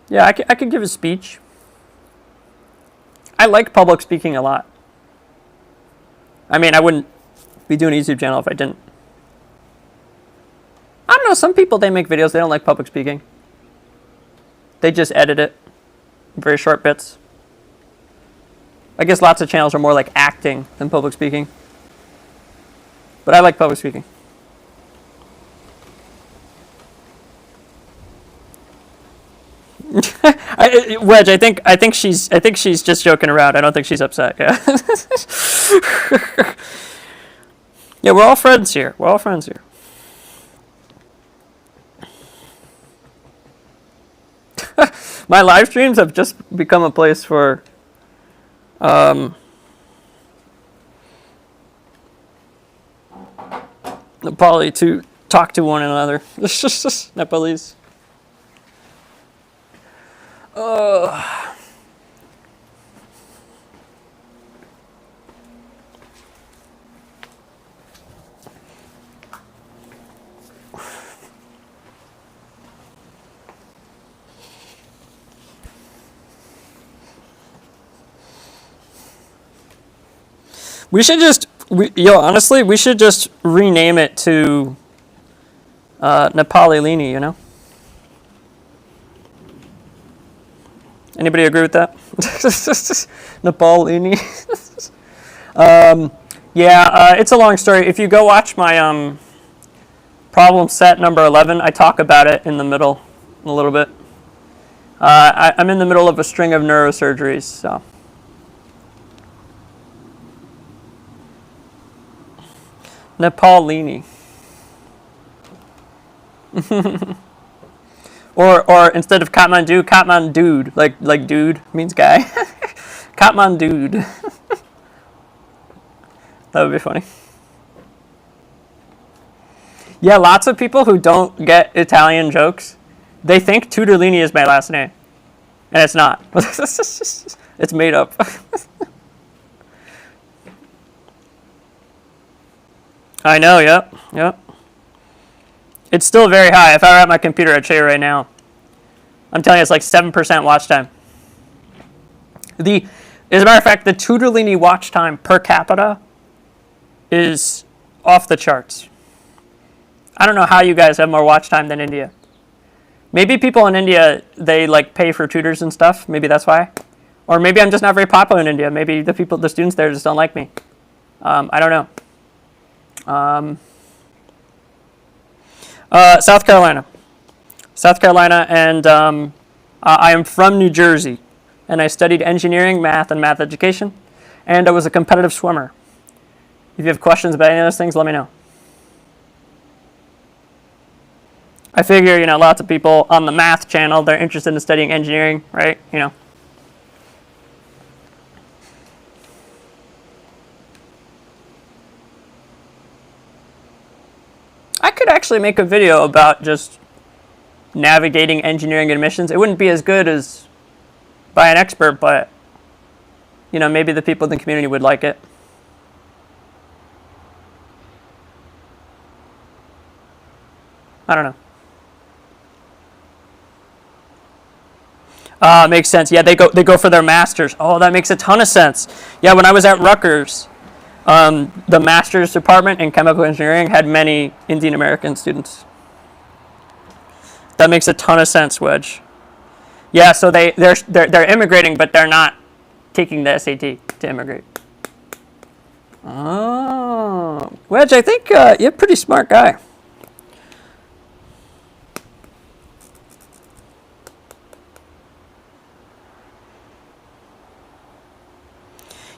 [SPEAKER 1] Yeah, I could give a speech. I like public speaking a lot. I mean, I wouldn't be doing a YouTube channel if I didn't. I don't know, some people, they make videos, they don't like public speaking. They just edit it in very short bits. I guess lots of channels are more like acting than public speaking. But I like public speaking. Wedge, I think she's just joking around. I don't think she's upset. Yeah. Yeah, we're all friends here. We're all friends here. My live streams have just become a place for Nepali to talk to one another. Nepalese. We should just, honestly, we should just rename it to Nepali Lini, you know? Anybody agree with that? Nepal Lini. Yeah, it's a long story. If you go watch my problem set number 11, I talk about it in the middle a little bit. I'm in the middle of a string of neurosurgeries, so. Nepalini. or instead of Kathmandu, Kathmandude, like dude means guy. Kathmandude. That would be funny. Yeah, lots of people who don't get Italian jokes, they think Tudorlini is my last name, and it's not. It's made up. I know, yep. It's still very high. If I were at my computer, I'd show you right now. I'm telling you, it's like 7% watch time. As a matter of fact, the Tudorlini watch time per capita is off the charts. I don't know how you guys have more watch time than India. Maybe people in India, they like pay for tutors and stuff. Maybe that's why. Or maybe I'm just not very popular in India. Maybe the students there just don't like me. I don't know. South Carolina, and I am from New Jersey, and I studied engineering, math, and math education, and I was a competitive swimmer. If you have questions about any of those things, let me know. I figure, lots of people on the math channel, they're interested in studying engineering, right? I could actually make a video about just navigating engineering admissions. It wouldn't be as good as by an expert, but maybe the people in the community would like it. I don't know. Makes sense. Yeah, they go for their masters. Oh, that makes a ton of sense. Yeah, when I was at Rutgers, the master's department in chemical engineering had many Indian American students. That makes a ton of sense, Wedge. Yeah, so they're immigrating, but they're not taking the SAT to immigrate. Oh, Wedge, I think you're a pretty smart guy.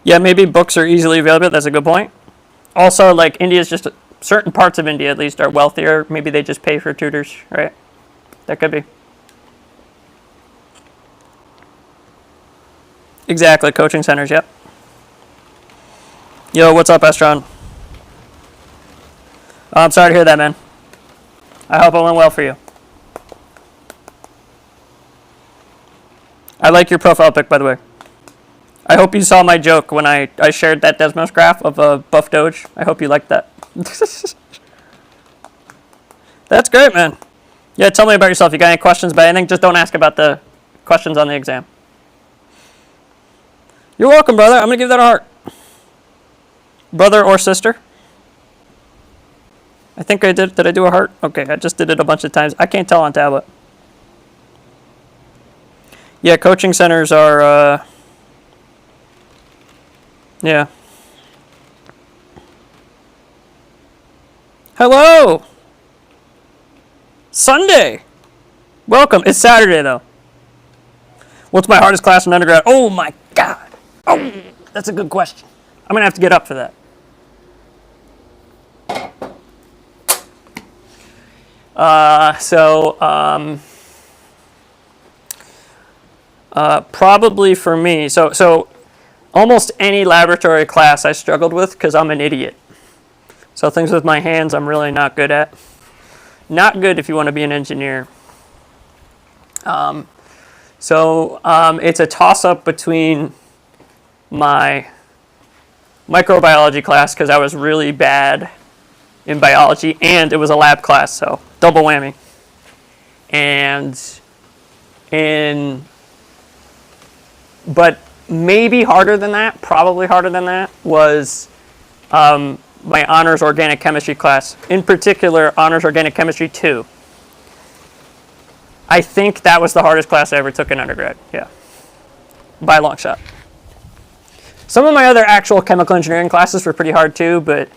[SPEAKER 1] Yeah, maybe books are easily available. That's a good point. Also, like India's just certain parts of India at least are wealthier. Maybe they just pay for tutors, right? That could be. Exactly, coaching centers. Yep. Yo, what's up, Estron? Oh, I'm sorry to hear that, man. I hope it went well for you. I like your profile pic, by the way. I hope you saw my joke when I shared that Desmos graph of a buff Doge. I hope you liked that. That's great, man. Yeah, tell me about yourself. You got any questions about anything? Just don't ask about the questions on the exam. You're welcome, brother. I'm going to give that a heart. Brother or sister? I think I did. Did I do a heart? Okay, I just did it a bunch of times. I can't tell on tablet. Yeah, coaching centers are... Yeah. Hello! Sunday! Welcome. It's Saturday, though. What's my hardest class in undergrad? Oh, my God. Oh, that's a good question. I'm going to have to get up for that. Probably for me. So almost any laboratory class I struggled with because I'm an idiot. So things with my hands I'm really not good at. Not good if you want to be an engineer. It's a toss-up between my microbiology class because I was really bad in biology and it was a lab class, so double whammy. But maybe harder than that, probably harder than that, was my honors organic chemistry class. In particular, honors organic chemistry 2. I think that was the hardest class I ever took in undergrad, yeah, by a long shot. Some of my other actual chemical engineering classes were pretty hard too, but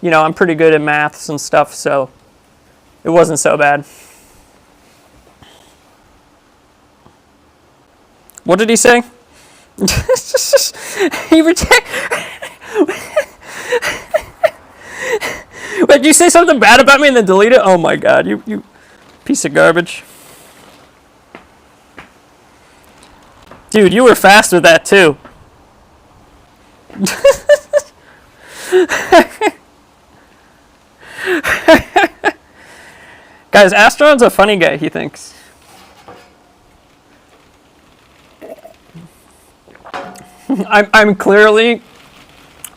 [SPEAKER 1] you know, I'm pretty good at maths and stuff, so it wasn't so bad. What did he say? He reject. Wait, did you say something bad about me and then delete it? Oh my god, you piece of garbage. Dude, you were fast with that too. Guys, Astron's a funny guy, he thinks. I'm clearly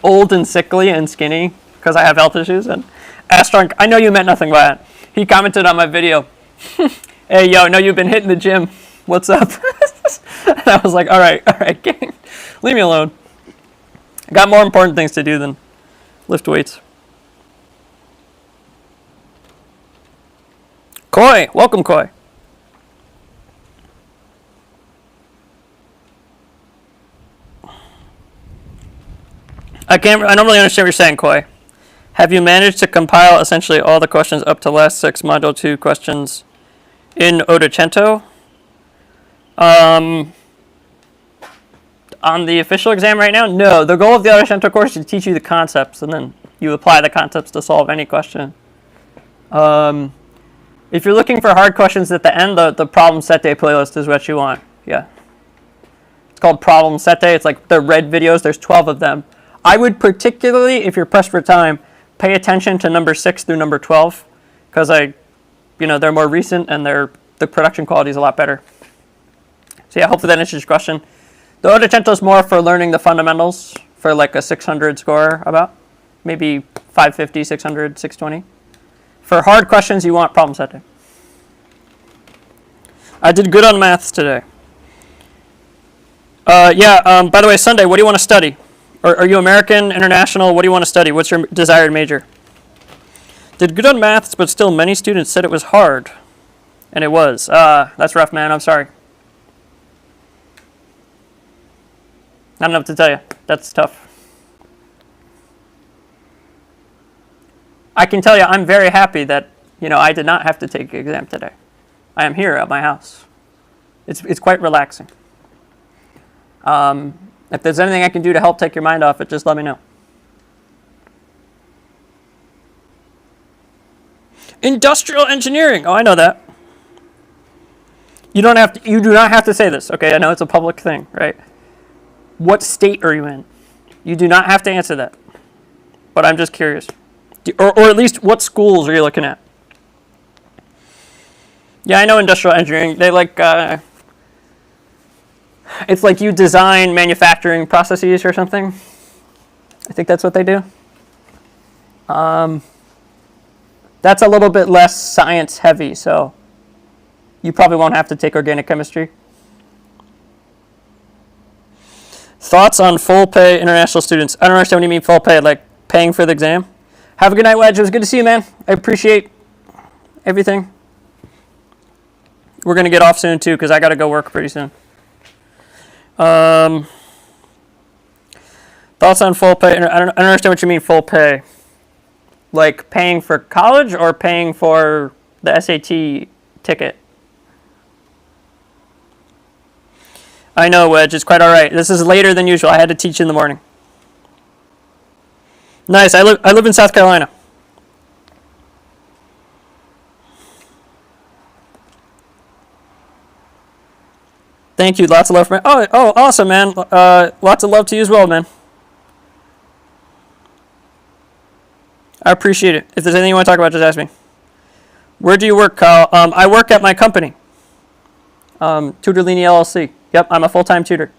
[SPEAKER 1] old and sickly and skinny because I have health issues. And Astron, I know you meant nothing by it. He commented on my video, "Hey, yo, I know you've been hitting the gym. What's up?" And I was like, all right, gang. Leave me alone. I got more important things to do than lift weights. Koi, welcome, Koi. I don't really understand what you're saying, Koi. Have you managed to compile essentially all the questions up to last 6 Module 2 questions in Ottocento? On the official exam right now? No, the goal of the Ottocento course is to teach you the concepts, and then you apply the concepts to solve any question. If you're looking for hard questions at the end, the Problem Set Day playlist is what you want. Yeah. It's called Problem Set Day. It's like the red videos. There's 12 of them. I would particularly, if you're pressed for time, pay attention to number 6 through number 12 because they're more recent and the production quality is a lot better. So yeah, hopefully that answers your question. The Ottocento is more for learning the fundamentals for like a 600 score about. Maybe 550, 600, 620. For hard questions, you want Problem Set Day. I did good on maths today. By the way, Sunday, what do you want to study? Are you American, international? What do you want to study? What's your desired major? Did good on maths, but still many students said it was hard. And it was. That's rough, man. I'm sorry. I don't know what to tell you. That's tough. I can tell you I'm very happy that, I did not have to take an exam today. I am here at my house. It's quite relaxing. If there's anything I can do to help take your mind off it, just let me know. Industrial engineering. Oh, I know that. You do not have to say this, okay? I know it's a public thing, right? What state are you in? You do not have to answer that. But I'm just curious. Or at least what schools are you looking at? Yeah, I know industrial engineering. They it's like you design manufacturing processes or something. I think that's what they do. That's a little bit less science heavy, so you probably won't have to take organic chemistry. Thoughts on full pay international students? I don't understand what you mean full pay, like paying for the exam. Have a good night, Wedge. It was good to see you, man. I appreciate everything. We're going to get off soon, too, because I got to go work pretty soon. Thoughts on full pay? I don't understand what you mean full pay. Like paying for college or paying for the SAT ticket? I know, Wedge. It's quite all right. This is later than usual. I had to teach in the morning. Nice. I live in South Carolina. Thank you. Lots of love, man. Oh, awesome, man. Lots of love to you as well, man. I appreciate it. If there's anything you want to talk about, just ask me. Where do you work, Kyle? I work at my company, Tutorlini LLC. Yep, I'm a full-time tutor.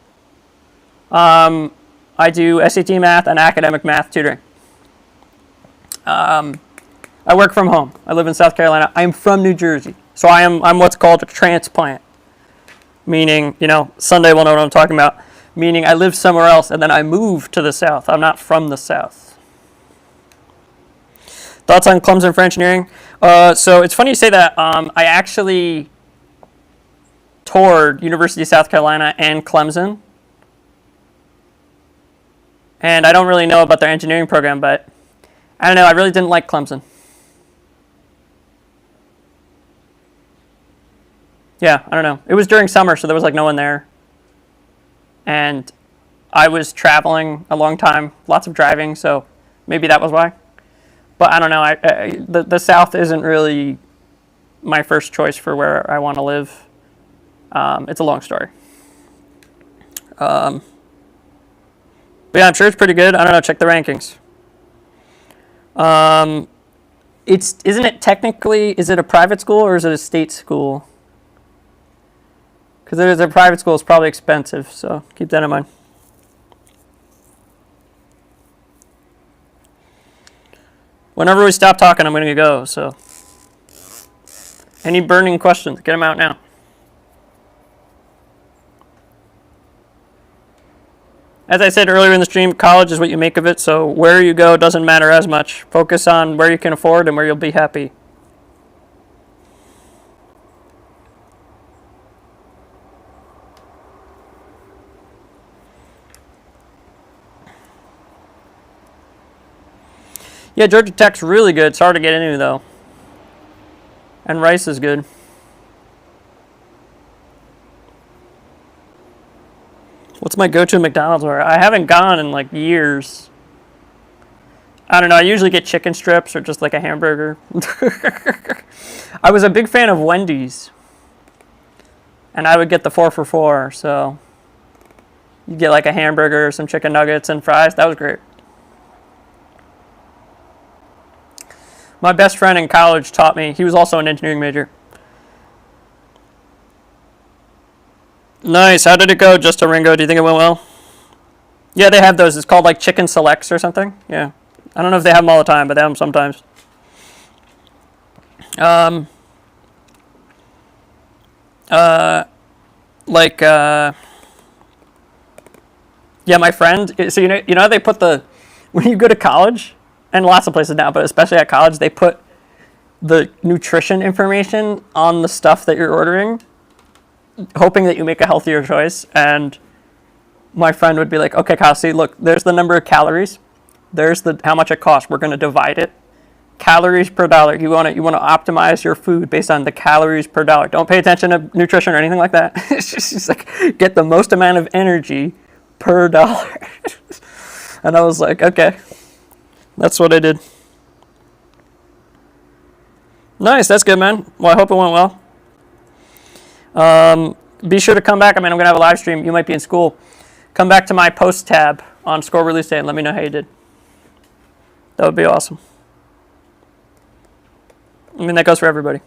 [SPEAKER 1] I do SAT math and academic math tutoring. I work from home. I live in South Carolina. I'm from New Jersey, so I'm what's called a transplant. Meaning, Sunday will know what I'm talking about. Meaning I live somewhere else and then I move to the South. I'm not from the South. Thoughts on Clemson for engineering? So it's funny you say that. I actually toured University of South Carolina and Clemson. And I don't really know about their engineering program, but I don't know. I really didn't like Clemson. Yeah, I don't know. It was during summer, so there was like no one there. And I was traveling a long time, lots of driving, so maybe that was why. But I don't know. The South isn't really my first choice for where I want to live. It's a long story. But yeah, I'm sure it's pretty good. I don't know. Check the rankings. Isn't it technically? Is it a private school or is it a state school? Because if it's a private school, it's probably expensive. So keep that in mind. Whenever we stop talking, I'm going to go. So any burning questions, get them out now. As I said earlier in the stream, college is what you make of it. So where you go doesn't matter as much. Focus on where you can afford and where you'll be happy. Yeah, Georgia Tech's really good. It's hard to get into, though. And Rice is good. What's my go-to McDonald's order? I haven't gone in like years. I don't know. I usually get chicken strips or just like a hamburger. I was a big fan of Wendy's. And I would get the 4 for $4. So you get like a hamburger, some chicken nuggets, and fries. That was great. My best friend in college taught me. He was also an engineering major. Nice. How did it go, Just a Ringo? Do you think it went well? Yeah, they have those. It's called like Chicken Selects or something. Yeah. I don't know if they have them all the time, but they have them sometimes. Yeah, my friend. So you know they put when you go to college, and lots of places now, but especially at college, they put the nutrition information on the stuff that you're ordering, hoping that you make a healthier choice. And my friend would be like, okay, Kyle, see, look, there's the number of calories. There's how much it costs. We're going to divide it. Calories per dollar. You want to optimize your food based on the calories per dollar. Don't pay attention to nutrition or anything like that. It's just like, get the most amount of energy per dollar. And I was like, okay. That's what I did. Nice, that's good, man. Well, I hope it went well. Be sure to come back. I'm going to have a live stream. You might be in school. Come back to my post tab on score release day and let me know how you did. That would be awesome. I mean, that goes for everybody.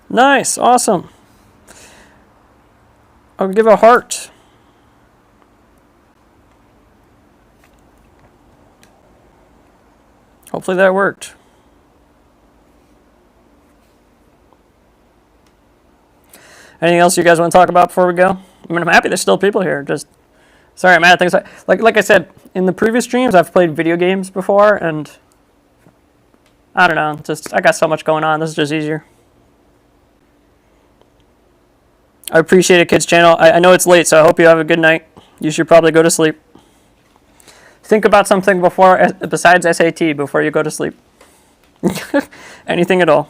[SPEAKER 1] Nice, awesome. I'll give a heart. Hopefully that worked. Anything else you guys want to talk about before we go? I mean, I'm happy there's still people here. Just sorry, I'm mad at things like I said in the previous streams. I've played video games before, and I don't know. Just I got so much going on. This is just easier. I appreciate it, Kids Channel. I know it's late, so I hope you have a good night. You should probably go to sleep. Think about something besides SAT before you go to sleep. Anything at all.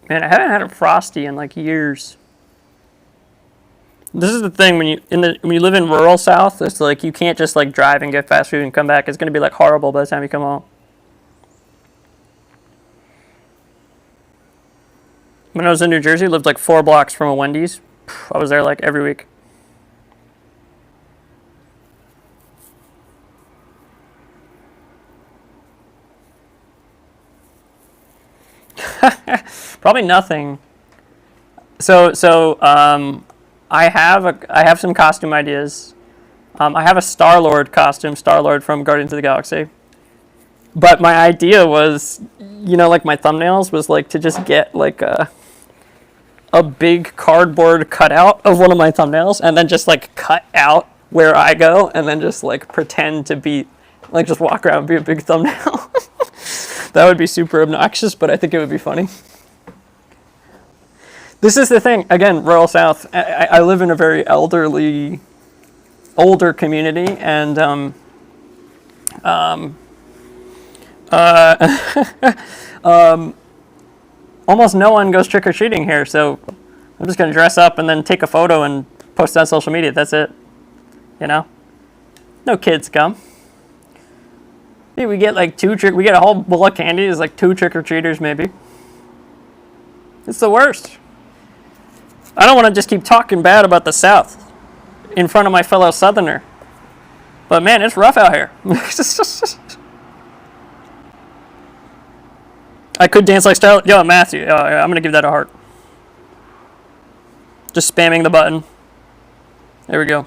[SPEAKER 1] Man, I haven't had a Frosty in like years. This is the thing when you live in rural South, it's like you can't just like drive and get fast food and come back. It's gonna be like horrible by the time you come home. When I was in New Jersey, I lived like 4 blocks from a Wendy's. I was there like every week. Probably nothing. I have some costume ideas. I have a Star-Lord costume, Star-Lord from Guardians of the Galaxy. But my idea was, like my thumbnails was like to just get like a big cardboard cutout of one of my thumbnails and then just like cut out where I go and then just like pretend to be like just walk around and be a big thumbnail. That would be super obnoxious, but I think it would be funny. This is the thing, again, rural South. I live in a very older community, and almost no one goes trick-or-treating here, so I'm just going to dress up and then take a photo and post it on social media. That's it. No kids come. We get like we get a whole bowl of candy. There's like 2 trick-or-treaters maybe. It's the worst. I don't want to just keep talking bad about the South in front of my fellow Southerner. But man, it's rough out here. I could dance like style. Yo, Matthew, I'm going to give that a heart. Just spamming the button. There we go.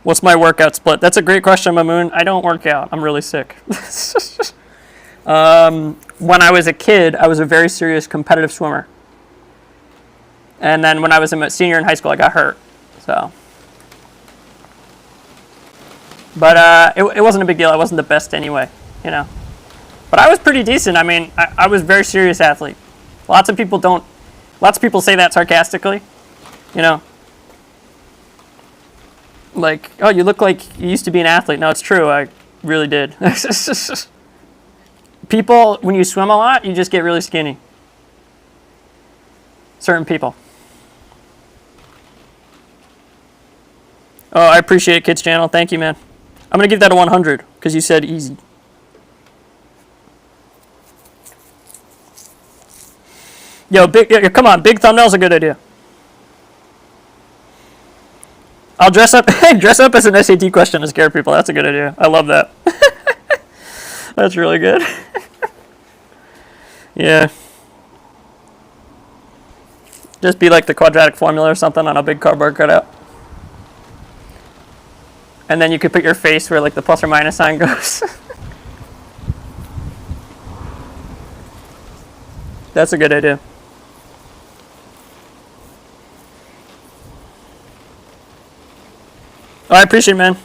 [SPEAKER 1] What's my workout split? That's a great question, Mamoon. I don't work out. I'm really sick. When I was a kid, I was a very serious competitive swimmer. And then when I was a senior in high school, I got hurt. So, but it wasn't a big deal. I wasn't the best anyway, But I was pretty decent. I mean, I was a very serious athlete. Lots of people say that sarcastically, Like, oh, you look like you used to be an athlete. No, it's true. I really did. People, when you swim a lot, you just get really skinny. Certain people. Oh, I appreciate Kids Channel. Thank you, man. I'm going to give that a 100 because you said easy. Yo, come on. Big thumbnail's a good idea. I'll dress up as an SAT question to scare people. That's a good idea. I love that. That's really good. Yeah. Just be like the quadratic formula or something on a big cardboard cutout. And then you could put your face where like the plus or minus sign goes. That's a good idea. Oh, I appreciate it, man.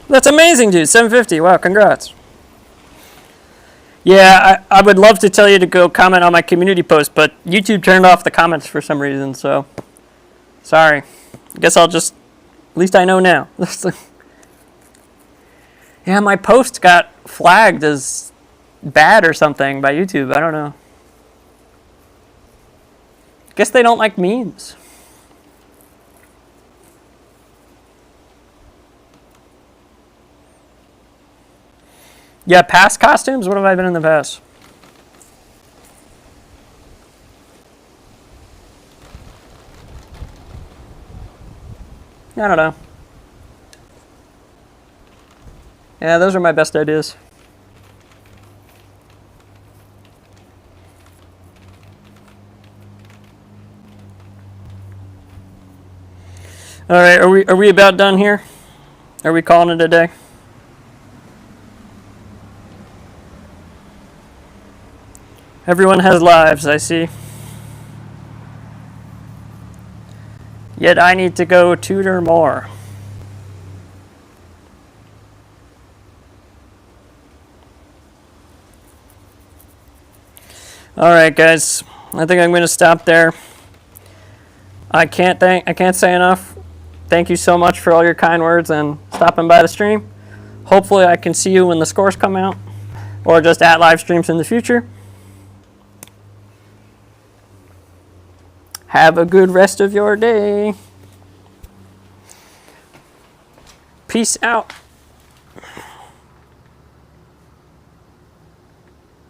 [SPEAKER 1] That's amazing, dude. 750. Wow, congrats. Yeah, I would love to tell you to go comment on my community post, but YouTube turned off the comments for some reason, so sorry. I guess I'll just, at least I know now. Yeah, my post got flagged as bad or something by YouTube. I don't know. Guess they don't like memes. Yeah, past costumes? What have I been in the past? I don't know. Yeah, those are my best ideas. All right, are we about done here? Are we calling it a day? Everyone has lives, I see. Yet I need to go tutor more. All right, guys. I think I'm going to stop there. I can't say enough. Thank you so much for all your kind words and stopping by the stream. Hopefully I can see you when the scores come out or just at live streams in the future. Have a good rest of your day. Peace out.